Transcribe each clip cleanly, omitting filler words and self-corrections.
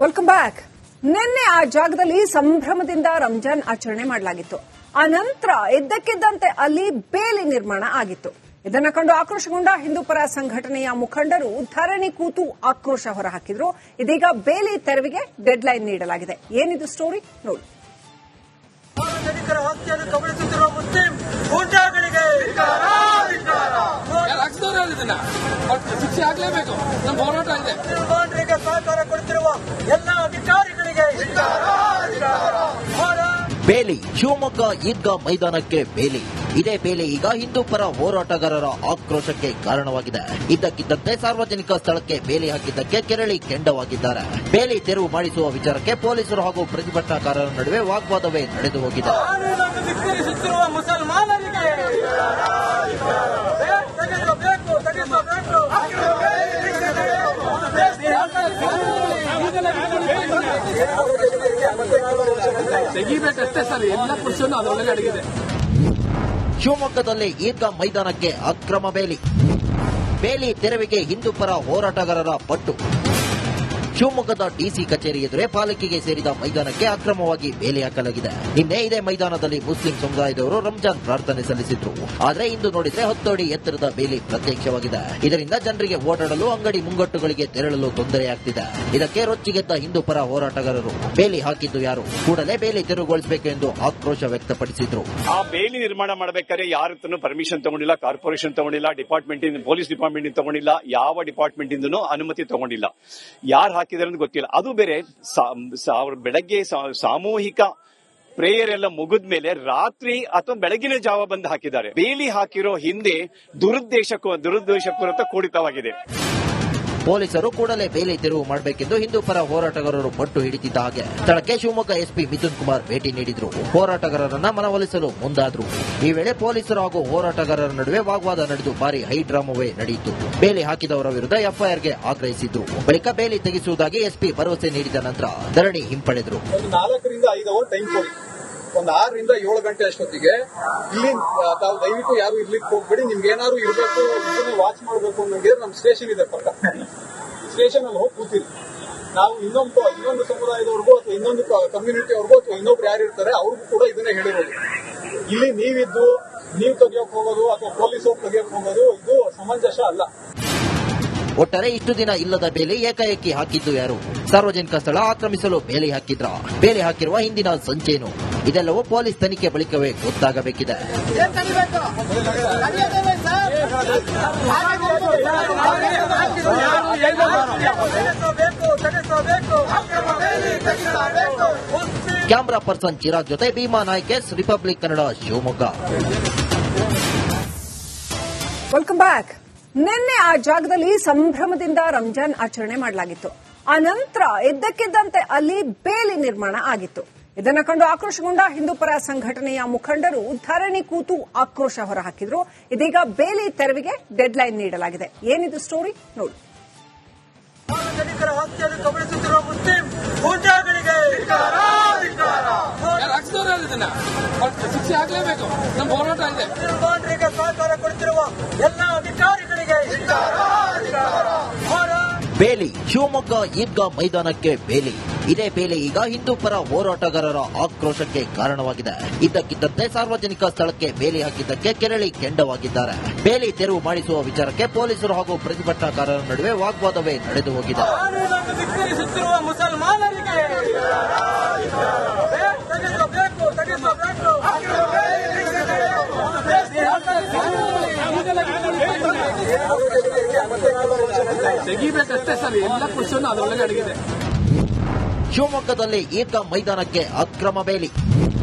Welcome back. ನಿನ್ನೆ ಆ ಜಾಗದಲ್ಲಿ ಸಂಭ್ರಮದಿಂದ ರಂಜಾನ್ ಆಚರಣೆ ಮಾಡಲಾಗಿತ್ತು. ಆ ನಂತರ ಇದ್ದಕ್ಕಿದ್ದಂತೆ ಅಲ್ಲಿ ಬೇಲಿ ನಿರ್ಮಾಣ ಆಗಿತ್ತು. ಇದನ್ನು ಕಂಡು ಆಕ್ರೋಶಗೊಂಡ ಹಿಂದೂಪರ ಸಂಘಟನೆಯ ಮುಖಂಡರು ಧರಣಿ ಕೂತು ಆಕ್ರೋಶ ಹೊರಹಾಕಿದ್ರು. ಇದೀಗ ಬೇಲಿ ತೆರವಿಗೆ ಡೆಡ್ಲೈನ್ ನೀಡಲಾಗಿದೆ. ಏನಿದು ಸ್ಟೋರಿ ನೋಡಿ. ಸಾರ್ವಜನಿಕರ ಹತ್ಯೆಯನ್ನು ಕಬಳಿಸುತ್ತಿರುವ ಮುಸ್ಲಿಂ ಗೂಂಡಾಗಳಿಗೆ ಶಿಕ್ಷೆ ಆಗಲೇಬೇಕು. ನಮ್ಮ ಹೋರಾಟ ಇದೆ. ಮುಸಲ್ಮಾನರಿಗೆ ಸಹಕಾರ ಕೊಡುತ್ತಿರುವ ಎಲ್ಲ ಅಧಿಕಾರಿಗಳಿಗೆ ಬೇಲಿ ಶಿವಮೊಗ್ಗ ಈದ್ಗಾ ಮೈದಾನಕ್ಕೆ ಬೇಲಿ. ಇದೇ ಬೇಲಿ ಈಗ ಹಿಂದೂಪರ ಹೋರಾಟಗಾರರ ಆಕ್ರೋಶಕ್ಕೆ ಕಾರಣವಾಗಿದೆ. ಇದ್ದಕ್ಕಿದ್ದಂತೆ ಸಾರ್ವಜನಿಕ ಸ್ಥಳಕ್ಕೆ ಬೇಲಿ ಹಾಕಿದ್ದಕ್ಕೆ ಕೆರಳಿ ಕೆಂಡವಾಗಿದ್ದಾರೆ. ಬೇಲಿ ತೆರವು ಮಾಡಿಸುವ ವಿಚಾರಕ್ಕೆ ಪೊಲೀಸರು ಹಾಗೂ ಪ್ರತಿಭಟನಾಕಾರರ ನಡುವೆ ವಾಗ್ವಾದವೇ ನಡೆದು ಹೋಗಿದೆ. ವಿಸ್ತರಿಸುತ್ತಿರುವ ಮುಸಲ್ಮಾನರಿಗೆ ತೆಗಿಬೇಕಷ್ಟೇ ಸರ್. ಎಲ್ಲ ಪುರುಷನು ಅದರೊಳಗೆ ಅಡಗಿದೆ. ಶಿವಮೊಗ್ಗದಲ್ಲಿ ಈದ್ಗಾ ಮೈದಾನಕ್ಕೆ ಅಕ್ರಮ ಬೇಲಿ. ಬೇಲಿ ತೆರವಿಗೆ ಹಿಂದೂಪರ ಹೋರಾಟಗಾರರ ಪಟ್ಟು. ಶಿವಮೊಗ್ಗದ ಡಿಸಿ ಕಚೇರಿ ಎದುರೇ ಪಾಲಿಕೆಗೆ ಸೇರಿದ ಮೈದಾನಕ್ಕೆ ಅಕ್ರಮವಾಗಿ ಬೇಲಿ ಹಾಕಲಾಗಿದೆ. ನಿನ್ನೆ ಇದೇ ಮೈದಾನದಲ್ಲಿ ಮುಸ್ಲಿಂ ಸಮುದಾಯದವರು ರಂಜಾನ್ ಪ್ರಾರ್ಥನೆ ಸಲ್ಲಿಸಿದ್ರು. ಆದರೆ ಇಂದು ನೋಡಿದ್ರೆ 10 ಅಡಿ ಎತ್ತರದ ಬೇಲಿ ಪ್ರತ್ಯಕ್ಷವಾಗಿದೆ. ಇದರಿಂದ ಜನರಿಗೆ ಓಡಾಡಲು ಅಂಗಡಿ ಮುಂಗಟ್ಟುಗಳಿಗೆ ತೆರಳಲು ತೊಂದರೆಯಾಗ್ತಿದೆ. ಇದಕ್ಕೆ ರೊಚ್ಚಿಗೆದ್ದ ಹಿಂದೂಪರ ಹೋರಾಟಗಾರರು ಬೇಲಿ ಹಾಕಿದ್ದು ಯಾರು, ಕೂಡಲೇ ಬೇಲಿ ತೆರವುಗೊಳಿಸಬೇಕು ಎಂದು ಆಕ್ರೋಶ ವ್ಯಕ್ತಪಡಿಸಿದ್ರು. ಆ ಬೇಲಿ ನಿರ್ಮಾಣ ಮಾಡಬೇಕಾದ್ರೆ ಯಾರತ್ತೂ ಪರ್ಮಿಷನ್ ತಗೊಂಡಿಲ್ಲ, ಕಾರ್ಪೊರೇಷನ್ ತಗೊಂಡಿಲ್ಲ, ಡಿಪಾರ್ಟ್ಮೆಂಟ್ ಪೊಲೀಸ್ ಡಿಪಾರ್ಟ್ಮೆಂಟ್ ತಗೊಂಡಿಲ್ಲ, ಯಾವ ಡಿಪಾರ್ಟ್ಮೆಂಟ್ ಇಂದನೂ ಅನುಮತಿ ತಗೊಂಡಿಲ್ಲ. ಯಾರು ಹಾಕಿದಾರೆ ಅಂತ ಗೊತ್ತಿಲ್ಲ. ಅದು ಬೇರೆ ಬೆಳಗ್ಗೆ ಸಾಮೂಹಿಕ ಪ್ರೇಯರ್ ಎಲ್ಲ ಮುಗಿದ ಮೇಲೆ ರಾತ್ರಿ ಅಥವಾ ಬೆಳಗಿನ ಜಾವ ಬಂದು ಹಾಕಿದ್ದಾರೆ. ಬೇಲಿ ಹಾಕಿರೋ ಹಿಂದೆ ದುರುದ್ದೇಶಪೂರಿತ ಕೂಡಿತವಾಗಿದೆ. ಪೊಲೀಸರು ಕೂಡಲೇ ಬೇಲಿ ತೆರವು ಮಾಡಬೇಕೆಂದು ಹಿಂದೂಪರ ಹೋರಾಟಗಾರರು ಪಟ್ಟು ಹಿಡಿದಿದ್ದ ಹಾಗೆ ಸ್ಥಳಕ್ಕೆ ಶಿವಮೊಗ್ಗ ಎಸ್ಪಿ ಮಿಥುನ್ ಕುಮಾರ್ ಭೇಟಿ ನೀಡಿದ್ರು. ಹೋರಾಟಗಾರರನ್ನ ಮನವೊಲಿಸಲು ಮುಂದಾದ್ರು. ಈ ವೇಳೆ ಪೊಲೀಸರು ಹಾಗೂ ಹೋರಾಟಗಾರರ ನಡುವೆ ವಾಗ್ವಾದ ನಡೆದು ಭಾರಿ ಹೈಡ್ರಾಮವೇ ನಡೆಯಿತು. ಬೇಲಿ ಹಾಕಿದವರ ವಿರುದ್ಧ ಎಫ್ಐಆರ್ಗೆ ಆಗ್ರಹಿಸಿದ್ರು. ಬಳಿಕ ಬೇಲಿ ತೆಗೆಸುವುದಾಗಿ ಎಸ್ಪಿ ಭರವಸೆ ನೀಡಿದ ನಂತರ ಧರಣಿ ಹಿಂಪಡೆದ್ರು. 4 ರಿಂದ 5 ಅವರ್ ಟೈಮ್ ಕೊಡಿ. ಒಂದು 6 ರಿಂದ 7 ಗಂಟೆ ಅಷ್ಟೊತ್ತಿಗೆ ಇಲ್ಲಿ ತಾವು ದಯವಿಟ್ಟು ಯಾರು ಇರ್ಲಿಕ್ಕೆ ಹೋಗ್ಬೇಡಿ. ನಿಮ್ಗೆ ಏನಾದ್ರು ಇರಬೇಕು, ಇದನ್ನೇ ವಾಚ್ ಮಾಡಬೇಕು ಅನ್ನೋಂಗಿದ್ರೆ ನಮ್ಮ ಸ್ಟೇಷನ್ ಇದೆ ಪಕ್ಕ. ಸ್ಟೇಷನ್ ಅಲ್ಲಿ ಹೋಗಿ ಕೂತಿರಿ. ನಾವು ಇನ್ನೊಂದು ಸಮುದಾಯದವ್ರಿಗೂ ಅಥವಾ ಇನ್ನೊಂದು ಕಮ್ಯುನಿಟಿ ಅವ್ರಿಗೂ ಅಥವಾ ಇನ್ನೊಬ್ರು ಯಾರು ಇರ್ತಾರೆ ಅವ್ರಿಗೂ ಕೂಡ ಇದನ್ನೇ ಹೇಳಿರೋದು. ಇಲ್ಲಿ ನೀವಿದ್ದು ನೀವು ತೆಗಿಯೋಕ್ ಹೋಗೋದು ಅಥವಾ ಪೊಲೀಸರು ತೆಗಿಯೋಕ್ ಹೋಗೋದು ಇದು ಸಮಂಜಸ ಅಲ್ಲ. ಒಟ್ಟಾರೆ ಇಷ್ಟು ದಿನ ಇಲ್ಲದ ಬೇಲಿ ಏಕಾಏಕಿ ಹಾಕಿದ್ದು ಯಾರು? ಸಾರ್ವಜನಿಕ ಸ್ಥಳ ಆಕ್ರಮಿಸಲು ಬೇಲಿ ಹಾಕಿದ್ರ? ಬೇಲಿ ಹಾಕಿರುವ ಹಿಂದಿನ ಸಂಚೇನು? ಇದೆಲ್ಲವೂ ಪೊಲೀಸ್ ತನಿಖೆ ಬಳಿಕವೇ ಗೊತ್ತಾಗಬೇಕಿದೆ. ಕ್ಯಾಮರಾ ಪರ್ಸನ್ ಚಿರಾಗ್ ಜೊತೆ Bhima Naik, Republic Kannada, Shivamogga. Welcome back. ನಿನ್ನೆ ಆ ಜಾಗದಲ್ಲಿ ಸಂಭ್ರಮದಿಂದ ರಂಜಾನ್ ಆಚರಣೆ ಮಾಡಲಾಗಿತ್ತು. ಆ ನಂತರ ಇದ್ದಕ್ಕಿದ್ದಂತೆ ಅಲ್ಲಿ ಬೇಲಿ ನಿರ್ಮಾಣ ಆಗಿತ್ತು. ಇದನ್ನು ಕಂಡು ಆಕ್ರೋಶಗೊಂಡ ಹಿಂದೂಪರ ಸಂಘಟನೆಯ ಮುಖಂಡರು ಧರಣಿ ಕೂತು ಆಕ್ರೋಶ ಹೊರಹಾಕಿದ್ರು. ಇದೀಗ ಬೇಲಿ ತೆರವಿಗೆ ಡೆಡ್ಲೈನ್ ನೀಡಲಾಗಿದೆ. ಏನಿದು ಸ್ಟೋರಿ ನೋಡಿ. ಸಾರ್ವಜನಿಕರ ಹತ್ಯೆಯನ್ನು ಕಬಳಿಸುತ್ತಿರುವ ಮುಸ್ಲಿಂ ಗೂಂಡಾಗಳಿಗೆ ಶಿಕ್ಷೆ ಆಗಲೇಬೇಕು. ನಮ್ಮ ಹೋರಾಟ ಇದೆ. ಮುಸಲ್ಮಾನರಿಗೆ ಸಹಕಾರ ಕೊಡುತ್ತಿರುವ ಎಲ್ಲ ಅಧಿಕಾರಿಗಳಿಗೆ ಬೇಲಿ ಶಿವಮೊಗ್ಗ ಈದ್ಗಾ ಮೈದಾನಕ್ಕೆ ಬೇಲಿ. ಇದೇ ಬೇಲಿ ಈಗ ಹಿಂದೂಪರ ಹೋರಾಟಗಾರರ ಆಕ್ರೋಶಕ್ಕೆ ಕಾರಣವಾಗಿದೆ. ಇದ್ದಕ್ಕಿದ್ದಂತೆ ಸಾರ್ವಜನಿಕ ಸ್ಥಳಕ್ಕೆ ಬೇಲಿ ಹಾಕಿದ್ದಕ್ಕೆ ಕೆರಳಿ ಕೆಂಡವಾಗಿದ್ದಾರೆ. ಬೇಲಿ ತೆರವು ಮಾಡಿಸುವ ವಿಚಾರಕ್ಕೆ ಪೊಲೀಸರು ಹಾಗೂ ಪ್ರತಿಭಟನಾಕಾರರ ನಡುವೆ ವಾಗ್ವಾದವೇ ನಡೆದು ಹೋಗಿದೆ. ವಿಸ್ತರಿಸುತ್ತಿರುವ ಮುಸಲ್ಮಾನರಿಗೆ ತೆಗಿಬೇಕಷ್ಟೇ ಸರ್. ಎಲ್ಲ ಪುರುಷನು ಅದರೊಳಗೆ ಅಡಗಿದೆ. ಶಿವಮೊಗ್ಗದಲ್ಲಿ ಈದ್ಗಾ ಮೈದಾನಕ್ಕೆ ಅಕ್ರಮ ಬೇಲಿ.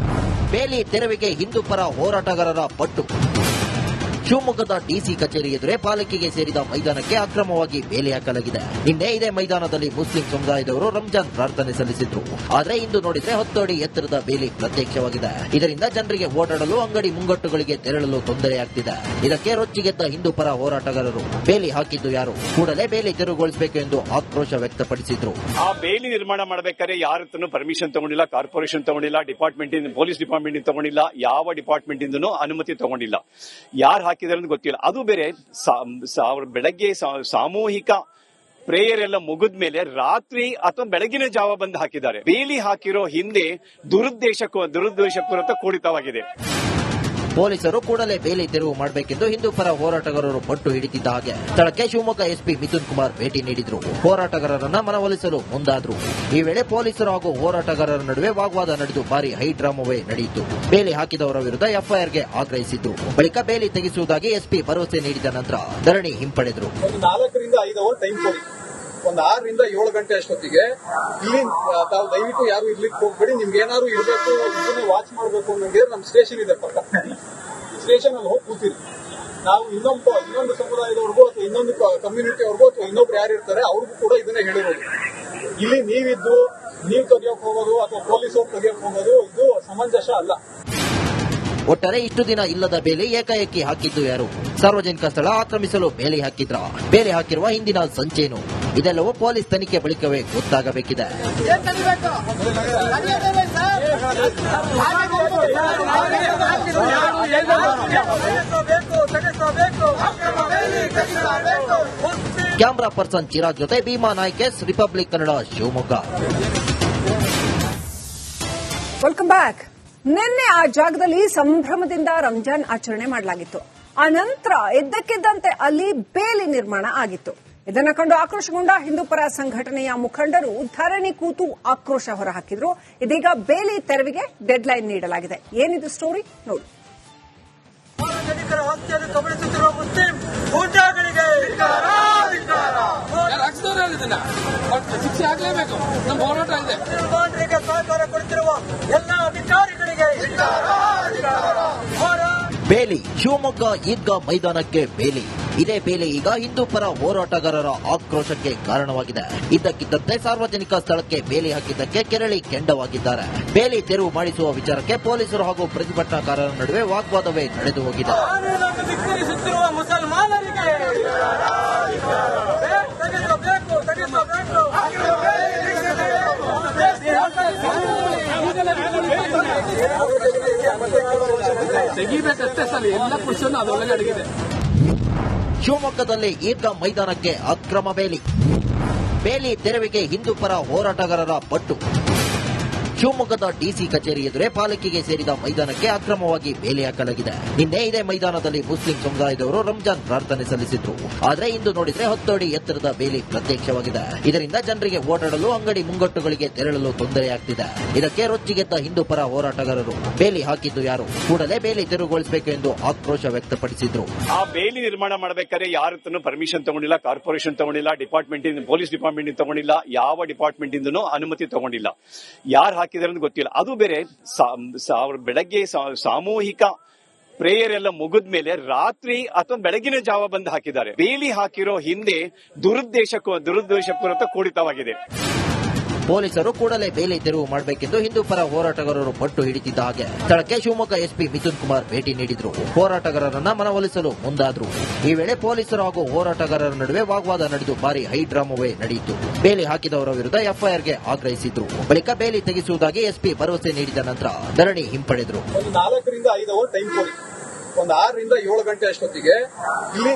ಬೇಲಿ ತೆರವಿಗೆ ಹಿಂದೂಪರ ಹೋರಾಟಗಾರರ ಪಟ್ಟು. ಶಿವಮೊಗ್ಗದ ಡಿಸಿ ಕಚೇರಿ ಎದುರೇ ಪಾಲಿಕೆಗೆ ಸೇರಿದ ಮೈದಾನಕ್ಕೆ ಅಕ್ರಮವಾಗಿ ಬೇಲಿ ಹಾಕಲಾಗಿದೆ. ನಿನ್ನೆ ಇದೇ ಮೈದಾನದಲ್ಲಿ ಮುಸ್ಲಿಂ ಸಮುದಾಯದವರು ರಂಜಾನ್ ಪ್ರಾರ್ಥನೆ ಸಲ್ಲಿಸಿದ್ರು. ಆದರೆ ಇಂದು ನೋಡಿದ್ರೆ 10 ಅಡಿ ಎತ್ತರದ ಬೇಲಿ ಪ್ರತ್ಯಕ್ಷವಾಗಿದೆ. ಇದರಿಂದ ಜನರಿಗೆ ಓಡಾಡಲು ಅಂಗಡಿ ಮುಂಗಟ್ಟುಗಳಿಗೆ ತೆರಳಲು ತೊಂದರೆಯಾಗ್ತಿದೆ. ಇದಕ್ಕೆ ರೊಚ್ಚಿಗೆದ್ದ ಹಿಂದೂಪರ ಹೋರಾಟಗಾರರು ಬೇಲಿ ಹಾಕಿದ್ದು ಯಾರು, ಕೂಡಲೇ ಬೇಲಿ ತೆರವುಗೊಳಿಸಬೇಕು ಎಂದು ಆಕ್ರೋಶ ವ್ಯಕ್ತಪಡಿಸಿದ್ರು. ಆ ಬೇಲಿ ನಿರ್ಮಾಣ ಮಾಡಬೇಕಾದ್ರೆ ಯಾರತ್ತೂ ಪರ್ಮಿಷನ್ ತಗೊಂಡಿಲ್ಲ, ಕಾರ್ಪೊರೇಷನ್ ತಗೊಂಡಿಲ್ಲ, ಡಿಪಾರ್ಟ್ಮೆಂಟ್ ಪೊಲೀಸ್ ಡಿಪಾರ್ಟ್ಮೆಂಟ್ ತಗೊಂಡಿಲ್ಲ, ಯಾವ ಡಿಪಾರ್ಟ್ಮೆಂಟ್ ಇಂದನೂ ಅನುಮತಿ ತಗೊಂಡಿಲ್ಲ. ಯಾರು ಹಾಕಿದಾರೆ ಅಂತ ಗೊತ್ತಿಲ್ಲ. ಅದು ಬೇರೆ ಬೆಳಗ್ಗೆ ಸಾಮೂಹಿಕ ಪ್ರೇಯರ್ ಎಲ್ಲ ಮುಗಿದ ಮೇಲೆ ರಾತ್ರಿ ಅಥವಾ ಬೆಳಗಿನ ಜಾವ ಬಂದು ಹಾಕಿದ್ದಾರೆ. ಬೇಲಿ ಹಾಕಿರೋ ಹಿಂದೆ ದುರುದ್ದೇಶಪೂರಿತ ಕೂಡಿತವಾಗಿದೆ. ಪೊಲೀಸರು ಕೂಡಲೇ ಬೇಲಿ ತೆರವು ಮಾಡಬೇಕೆಂದು ಹಿಂದೂ ಪರ ಹೋರಾಟಗಾರರು ಪಟ್ಟು ಹಿಡಿದಿದ್ದ ಹಾಗೆ ಸ್ಥಳಕ್ಕೆ ಶಿವಮೊಗ್ಗ ಎಸ್ಪಿ ಮಿಥುನ್ ಕುಮಾರ್ ಭೇಟಿ ನೀಡಿದ್ರು. ಹೋರಾಟಗಾರರನ್ನ ಮನವೊಲಿಸಲು ಮುಂದಾದ್ರು. ಈ ವೇಳೆ ಪೊಲೀಸರು ಹಾಗೂ ಹೋರಾಟಗಾರರ ನಡುವೆ ವಾಗ್ವಾದ ನಡೆದು ಭಾರಿ ಹೈಡ್ರಾಮವೇ ನಡೆಯಿತು. ಬೇಲಿ ಹಾಕಿದವರ ವಿರುದ್ಧ ಎಫ್ಐಆರ್ಗೆ ಆಗ್ರಹಿಸಿದ್ರು. ಬಳಿಕ ಬೇಲಿ ತೆಗೆಸುವುದಾಗಿ ಎಸ್ಪಿ ಭರವಸೆ ನೀಡಿದ ನಂತರ ಧರಣಿ ಹಿಂಪಡೆದ್ರು. 4 ರಿಂದ 5 ಅವರ್ ಟೈಮ್ ಕೊಡಿ. ಒಂದು 6 ರಿಂದ 7 ಗಂಟೆ ಅಷ್ಟೊತ್ತಿಗೆ ಇಲ್ಲಿ ತಾವು ದಯವಿಟ್ಟು ಯಾರು ಇರ್ಲಿಕ್ಕೆ ಹೋಗ್ಬೇಡಿ. ನಿಮ್ಗೆ ಏನಾದ್ರು ಇರಬೇಕು, ಇದನ್ನೇ ವಾಚ್ ಮಾಡಬೇಕು ಅನ್ನೋಂಗಿದ್ರೆ ನಮ್ಮ ಸ್ಟೇಷನ್ ಇದೆ ಪಕ್ಕ. ಸ್ಟೇಷನ್ ಅಲ್ಲಿ ಹೋಗಿ ಕೂತಿರಿ. ನಾವು ಇನ್ನೊಂದು ಸಮುದಾಯದವ್ರಿಗೂ ಅಥವಾ ಇನ್ನೊಂದು ಕಮ್ಯುನಿಟಿಯವ್ರಿಗೂ ಅಥವಾ ಇನ್ನೊಬ್ರು ಯಾರು ಇರ್ತಾರೆ ಅವ್ರಿಗೂ ಕೂಡ ಇದನ್ನೇ ಹೇಳಿರೋದು. ಇಲ್ಲಿ ನೀವು ತೆಗಿಯೋಕ್ ಹೋಗೋದು ಅಥವಾ ಪೊಲೀಸರು ತೆಗಿಯೋಕ್ ಹೋಗೋದು ಇದು ಸಮಂಜಸ ಅಲ್ಲ. ಒಟ್ಟಾರೆ ಇಷ್ಟು ದಿನ ಇಲ್ಲದ ಬೇಲಿ ಏಕಾಏಕಿ ಹಾಕಿದ್ದು ಯಾರು? ಸಾರ್ವಜನಿಕ ಸ್ಥಳ ಆಕ್ರಮಿಸಲು ಬೇಲಿ ಹಾಕಿದ್ರ? ಬೇಲಿ ಹಾಕಿರುವ ಹಿಂದಿನ ಸಂಚೇನು? ಇದೆಲ್ಲವೂ ಪೊಲೀಸ್ ತನಿಖೆ ಬಳಿಕವೇ ಗೊತ್ತಾಗಬೇಕಿದೆ. ಕ್ಯಾಮರಾ ಪರ್ಸನ್ ಚಿರಾಗ್ ಜೊತೆ ಭೀಮಾ ನಾಯ್ಕೆಸ್, Republic Kannada, Shivamogga. Welcome back. ನಿನ್ನೆ ಆ ಜಾಗದಲ್ಲಿ ಸಂಭ್ರಮದಿಂದ ರಂಜಾನ್ ಆಚರಣೆ ಮಾಡಲಾಗಿತ್ತು. ಆ ನಂತರ ಇದ್ದಕ್ಕಿದ್ದಂತೆ ಅಲ್ಲಿ ಬೇಲಿ ನಿರ್ಮಾಣ ಆಗಿತ್ತು. ಇದನ್ನು ಕಂಡು ಆಕ್ರೋಶಗೊಂಡ ಹಿಂದೂಪರ ಸಂಘಟನೆಯ ಮುಖಂಡರು ಧರಣಿ ಕೂತು ಆಕ್ರೋಶ ಹೊರಹಾಕಿದ್ರು. ಇದೀಗ ಬೇಲಿ ತೆರವಿಗೆ ಡೆಡ್ಲೈನ್ ನೀಡಲಾಗಿದೆ. ಏನಿದು ಸ್ಟೋರಿ ನೋಡಿ. ಸಾರ್ವಜನಿಕರ ಆಸ್ತಿಯನ್ನು ಕಬಳಿಸುತ್ತಿರುವ ಮುಸ್ಲಿಂ ಗೂಂಡಾಗಳಿಗೆ ಶಿಕ್ಷೆ ಆಗಲೇಬೇಕು. ನಮ್ಮ ಹೋರಾಟ ಇದೆ. ಮುಸಲ್ಮಾನರಿಗೆ ಸಹಕಾರ ಕೊಡುತ್ತಿರುವ ಎಲ್ಲ ಅಧಿಕಾರಿಗಳಿಗೆ ಬೇಲಿ ಶಿವಮೊಗ್ಗ ಈದ್ಗಾ ಮೈದಾನಕ್ಕೆ ಬೇಲಿ. ಇದೇ ಬೇಲಿ ಈಗ ಹಿಂದೂ ಪರ ಹೋರಾಟಗಾರರ ಆಕ್ರೋಶಕ್ಕೆ ಕಾರಣವಾಗಿದೆ. ಇದ್ದಕ್ಕಿದ್ದಂತೆ ಸಾರ್ವಜನಿಕ ಸ್ಥಳಕ್ಕೆ ಬೇಲಿ ಹಾಕಿದ್ದಕ್ಕೆ ಕೆರಳಿ ಕೆಂಡವಾಗಿದ್ದಾರೆ. ಬೇಲಿ ತೆರವು ಮಾಡಿಸುವ ವಿಚಾರಕ್ಕೆ ಪೊಲೀಸರು ಹಾಗೂ ಪ್ರತಿಭಟನಾಕಾರರ ನಡುವೆ ವಾಗ್ವಾದವೇ ನಡೆದು ಹೋಗಿದೆ. ಧಿಕ್ಕರಿಸುತ್ತಿರುವ ಮುಸಲ್ಮಾನರಿಗೆ ತೆಗಿಬೇಕಷ್ಟೇ ಸರ್. ಎಲ್ಲ ಪುರುಷನು ಅದರೊಳಗೆ ಅಡಗಿದೆ. ಶಿವಮೊಗ್ಗದಲ್ಲಿ ಈದ್ಗಾ ಮೈದಾನಕ್ಕೆ ಅಕ್ರಮ ಬೇಲಿ. ಬೇಲಿ ತೆರವಿಗೆ ಹಿಂದೂ ಪರ ಹೋರಾಟಗಾರರ ಪಟ್ಟು. ಶಿವಮೊಗ್ಗದ ಡಿಸಿ ಕಚೇರಿ ಎದುರೇ ಪಾಲಿಕೆಗೆ ಸೇರಿದ ಮೈದಾನಕ್ಕೆ ಅಕ್ರಮವಾಗಿ ಬೇಲಿ ಹಾಕಲಾಗಿದೆ. ನಿನ್ನೆ ಇದೇ ಮೈದಾನದಲ್ಲಿ ಮುಸ್ಲಿಂ ಸಮುದಾಯದವರು ರಂಜಾನ್ ಪ್ರಾರ್ಥನೆ ಸಲ್ಲಿಸಿದ್ರು. ಆದರೆ ಇಂದು ನೋಡಿದ್ರೆ 10 ಅಡಿ ಎತ್ತರದ ಬೇಲಿ ಪ್ರತ್ಯಕ್ಷವಾಗಿದೆ. ಇದರಿಂದ ಜನರಿಗೆ ಓಡಾಡಲು, ಅಂಗಡಿ ಮುಂಗಟ್ಟುಗಳಿಗೆ ತೆರಳಲು ತೊಂದರೆಯಾಗ್ತಿದೆ. ಇದಕ್ಕೆ ರೊಚ್ಚಿಗೆದ್ದ ಹಿಂದೂ ಪರ ಹೋರಾಟಗಾರರು ಬೇಲಿ ಹಾಕಿದ್ದು ಯಾರು? ಕೂಡಲೇ ಬೇಲಿ ತೆರವುಗೊಳಿಸಬೇಕು ಎಂದು ಆಕ್ರೋಶ ವ್ಯಕ್ತಪಡಿಸಿದ್ರು. ಆ ಬೇಲಿ ನಿರ್ಮಾಣ ಮಾಡಬೇಕಾದ್ರೆ ಯಾರತ್ತೂ ಪರ್ಮಿಷನ್ ತಗೊಂಡಿಲ್ಲ, ಕಾರ್ಪೊರೇಷನ್ ತಗೊಂಡಿಲ್ಲ, ಪೊಲೀಸ್ ಡಿಪಾರ್ಟ್ಮೆಂಟ್ ತಗೊಂಡಿಲ್ಲ, ಯಾವ ಡಿಪಾರ್ಟ್ಮೆಂಟ್ ಇಂದನೂ ಅನುಮತಿ ತಗೊಂಡಿಲ್ಲ. ಯಾರು ಹಾಕಿದಾರೆ ಅಂತ ಗೊತ್ತಿಲ್ಲ. ಅದು ಬೇರೆ ಬೆಳಗ್ಗೆ ಸಾಮೂಹಿಕ ಪ್ರೇಯರ್ ಎಲ್ಲ ಮುಗಿದ ಮೇಲೆ ರಾತ್ರಿ ಅಥವಾ ಬೆಳಗಿನ ಜಾವ ಬಂದು ಹಾಕಿದ್ದಾರೆ. ಬೇಲಿ ಹಾಕಿರೋ ಹಿಂದೆ ದುರುದ್ದೇಶಪೂರಿತ ಕೂಡಿತವಾಗಿದೆ. ಪೊಲೀಸರು ಕೂಡಲೇ ಬೇಲಿ ತೆರವು ಮಾಡಬೇಕೆಂದು ಹಿಂದೂ ಪರ ಹೋರಾಟಗಾರರು ಪಟ್ಟು ಹಿಡಿದಿದ್ದ ಹಾಗೆ ಸ್ಥಳಕ್ಕೆ ಶಿವಮೊಗ್ಗ ಎಸ್ಪಿ ಮಿಥುನ್ ಕುಮಾರ್ ಭೇಟಿ ನೀಡಿದ್ರು. ಹೋರಾಟಗಾರರನ್ನ ಮನವೊಲಿಸಲು ಮುಂದಾದ್ರು. ಈ ವೇಳೆ ಪೊಲೀಸರು ಹಾಗೂ ಹೋರಾಟಗಾರರ ನಡುವೆ ವಾಗ್ವಾದ ನಡೆದು ಭಾರಿ ಹೈಡ್ರಾಮವೇ ನಡೆಯಿತು. ಬೇಲಿ ಹಾಕಿದವರ ವಿರುದ್ಧ ಎಫ್ಐಆರ್ಗೆ ಆಗ್ರಹಿಸಿದ್ರು. ಬಳಿಕ ಬೇಲಿ ತೆಗೆಸುವುದಾಗಿ ಎಸ್ಪಿ ಭರವಸೆ ನೀಡಿದ ನಂತರ ಧರಣಿ ಹಿಂಪಡೆದ್ರು. 4 ರಿಂದ 5 ಅವರ್ ಟೈಮ್ ಕೊಡಿ. ಒಂದು 6 ರಿಂದ 7 ಗಂಟೆ ಅಷ್ಟೊತ್ತಿಗೆ ಇಲ್ಲಿ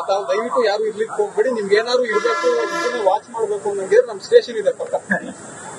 ತಾವು ದಯವಿಟ್ಟು ಯಾರು ಇರ್ಲಿಕ್ಕೆ ಹೋಗ್ಬೇಡಿ. ನಿಮ್ಗೆ ಏನಾದ್ರು ಇರಬೇಕು, ಇದನ್ನೇ ವಾಚ್ ಮಾಡಬೇಕು ಅನ್ನೋಂಗಿದ್ರೆ ನಮ್ಮ ಸ್ಟೇಷನ್ ಇದೆ ಪಕ್ಕ.